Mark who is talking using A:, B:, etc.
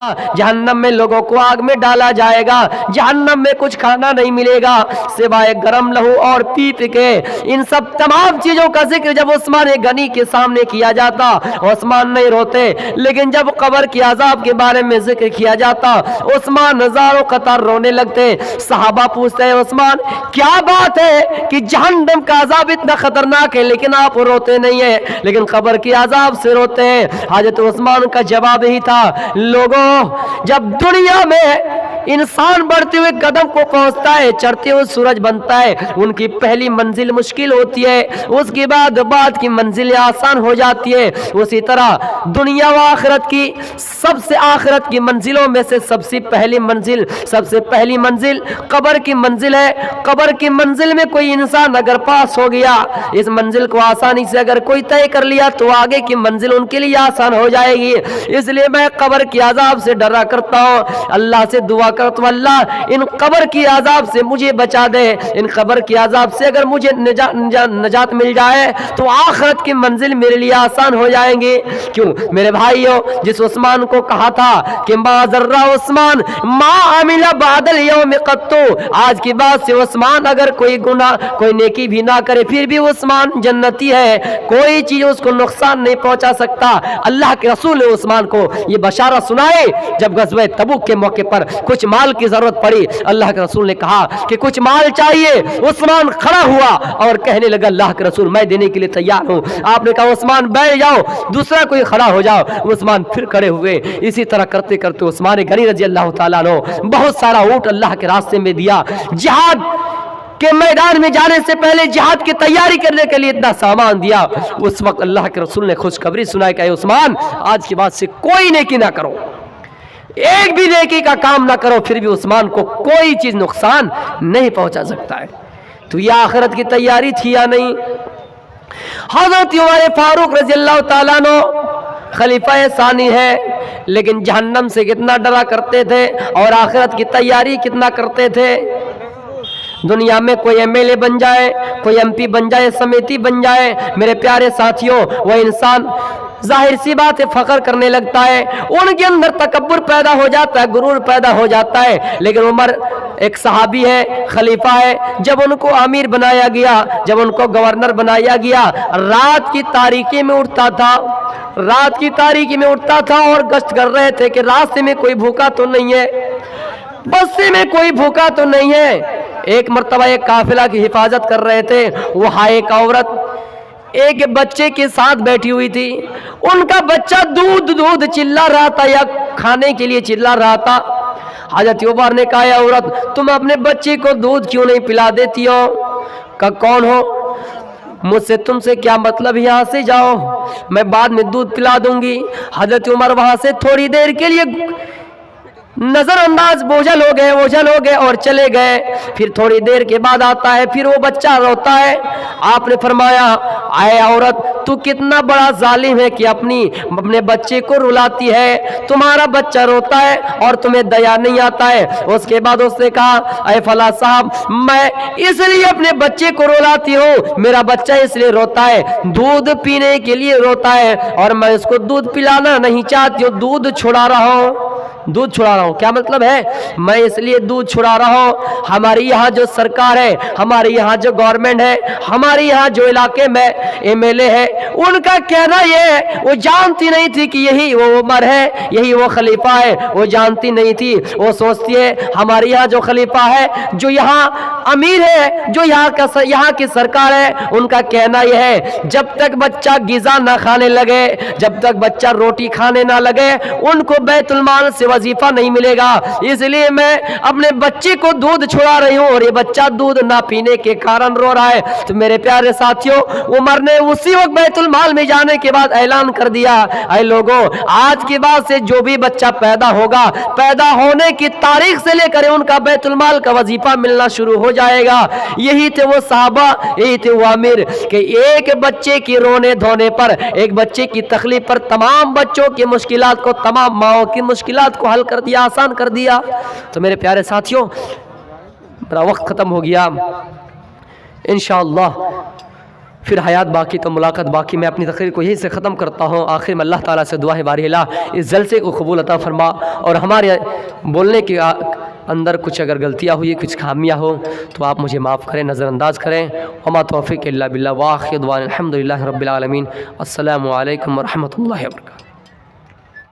A: जहन्नम में लोगों को आग में डाला जाएगा, जहन्नम में कुछ खाना नहीं मिलेगा सिवाय गरम लहू और पीप के। इन सब तमाम चीजों का जिक्र जब उस्मान गनी के सामने किया जाता, उस्मान नहीं रोते, लेकिन जब कब्र के अजाब के बारे में जिक्र किया जाता उस्मान हजारों कतार रोने लगते। सहाबा पूछते हैं उस्मान क्या बात है कि जहन्नम का अजाब इतना खतरनाक है लेकिन आप रोते नहीं है, लेकिन कब्र के अजाब से रोते हैं। हजरत उस्मान का जवाब यही था, लोगों जब दुनिया में इंसान बढ़ते हुए कदम को पहुंचता है, चढ़ते हुए सूरज बनता है, उनकी पहली मंजिल मुश्किल होती है, उसके बाद की मंजिलें आसान हो जाती है। उसी तरह दुनिया व आखिरत की सबसे आखिरत की मंजिलों में से सबसे पहली मंजिल कब्र की मंजिल है। कब्र की मंजिल में कोई इंसान अगर पास हो गया, इस मंजिल को आसानी से अगर कोई तय कर लिया तो आगे की मंजिल उनके लिए आसान हो जाएगी। इसलिए मैं कब्र के अजाब से डरा करता हूँ, अल्लाह से दुआ करता हूँ, अल्लाह इन कब्र की अजाब से मुझे बचा दे। इन कब्र की अजाब से अगर मुझे निजात मिल जाए तो आखिरत की मंजिल मेरे लिए आसान हो जाएंगे। क्यों मेरे भाइयों, जिस उस्मान को कहा था कि मा जर्रा उस्मान मा अमिला बादल यौम कत्तु, आज की बात से उस्मान अगर कोई गुनाह कोई नेकी भी ना करे फिर भी उस्मान जन्नती है, कोई चीज उसको नुकसान नहीं पहुंचा सकता। अल्लाह के रसूल ने उस्मान को ये बशारा सुनाए जब गज़वे तबूक के मौके पर कुछ माल की जरूरत पड़ी। अल्लाह के रसूल ने कहा कि कुछ माल चाहिए, उस्मान खड़ा हुआ और कहने लगा अल्लाह के रसूल मैं देने के लिए तैयार हूं। आपने कहा उस्मान बैठ जाओ, दूसरा कोई खड़ा हो जाओ, उस्मान फिर खड़े हुए। इसी तरह करते करते उस्मान गनी रजी अल्लाह ताला अन्हु बहुत सारा ऊंट अल्लाह के रास्ते में दिया। जिहाद के मैदान में जाने से पहले जिहाद की तैयारी करने के लिए इतना सामान दिया। उस वक्त अल्लाह के रसूल ने खुशखबरी सुनाई कि उस्मान आज के बाद से कोई नेकी ना करो, एक भी नेकी का काम ना करो, फिर भी उस्मान को कोई चीज नुकसान नहीं पहुंचा सकता है। तो ये आखिरत की तैयारी थी या नहीं? हजरत उमर फारूक रज़ी अल्लाह ताला अन्हु खलीफा सानी है, लेकिन जहन्नम से कितना डरा करते थे और आखिरत की तैयारी कितना करते थे। दुनिया में कोई एमएलए बन जाए, कोई एमपी बन जाए, समिति बन जाए, मेरे प्यारे साथियों, वह इंसान जाहिर सी बात है फख्र करने लगता है, उनके अंदर तकब्बुर पैदा हो जाता है, गुरूर पैदा हो जाता है। लेकिन उमर एक सहाबी है, खलीफा है, जब उनको अमीर बनाया गया, जब उनको गवर्नर बनाया गया, रात की तारीकी में उठता था और गश्त कर रहे थे कि रास्ते में कोई भूखा तो नहीं है, बस्ती में कोई भूखा तो नहीं है। एक मर्तबा एक काफिला की हिफाजत कर रहे थे, वहां एक औरत एक बच्चे के साथ बैठी हुई थी। उनका बच्चा दूध चिल्ला रहा था या खाने के लिए चिल्ला रहा था। हजरत उमर ने कहा औरत तुम अपने बच्चे को दूध क्यों नहीं पिला देती हो? का कौन हो? मुझसे तुमसे क्या मतलब, यहाँ से जाओ, मैं बाद में दूध पिला दूंगी। हजरत उमर वहां से थोड़ी देर के लिए नजरअंदाज ओझल हो गए और चले गए। फिर थोड़ी देर के बाद आता है, फिर वो बच्चा रोता है। आपने फरमाया आए औरत तू कितना बड़ा जालिम है कि अपने बच्चे को रुलाती है, तुम्हारा बच्चा रोता है और तुम्हें दया नहीं आता है। उसके बाद उसने कहा अरे फला साहब मैं इसलिए अपने बच्चे को रुलाती हूँ, मेरा बच्चा इसलिए रोता है, दूध पीने के लिए रोता है और मैं इसको दूध पिलाना नहीं चाहती हूँ, दूध छुड़ा रहा हूँ। क्या मतलब है? मैं इसलिए दूध छुड़ा रहा हूँ, हमारे यहाँ जो सरकार है, हमारे यहाँ जो गवर्नमेंट है, हमारे यहाँ जो इलाके में एमएलए है, उनका कहना ये है, वो जानती नहीं थी कि यही वो उमर है, यही वो खलीफा है, वो जानती नहीं थी। वो सोचती है हमारे यहाँ जो खलीफा है, जो यहाँ अमीर है, जो यहाँ की सरकार है, उनका कहना यह है जब तक बच्चा गिज़ा ना खाने लगे, जब तक बच्चा रोटी खाने ना लगे, उनको बैतुल माल से वजीफा नहीं मिलेगा। इसलिए मैं अपने बच्चे को दूध छुड़ा रही हूँ और ये बच्चा दूध ना पीने के कारण रो रहा है। तो मेरे प्यारे साथियों, उमर ने उसी वक्त बैतुल माल में जाने के बाद ऐलान कर दिया ऐ लोगों, आज के बाद से जो भी बच्चा पैदा होगा, पैदा होने की तारीख से लेकर उनका बैतुल माल का वजीफा मिलना शुरू हो जाएगा। यही थे वो साहबा, यही थे वो अमीर कि एक बच्चे की रोने धोने पर, एक बच्चे की तकलीफ पर तमाम बच्चों की मुश्किलात को, तमाम माओ की मुश्किलात को हल कर दिया, आसान कर दिया। तो मेरे प्यारे साथियों, मेरा वक्त खत्म हो गया। इंशाअल्लाह پھر حیات باقی تو ملاقات باقی. میں اپنی تقریر کو یہی سے ختم کرتا ہوں. آخر میں اللہ تعالیٰ سے دعا ہے باری الہ اس جلسے کو قبول عطا فرما اور ہمارے بولنے کے اندر کچھ اگر غلطیاں ہوئی کچھ خامیاں ہو تو آپ مجھے معاف کریں نظر انداز کریں. وما توفیق الا باللہ وآخر دعوانا الحمدللہ رب العالمین. السلام علیکم ورحمۃ اللہ وبرکاتہ.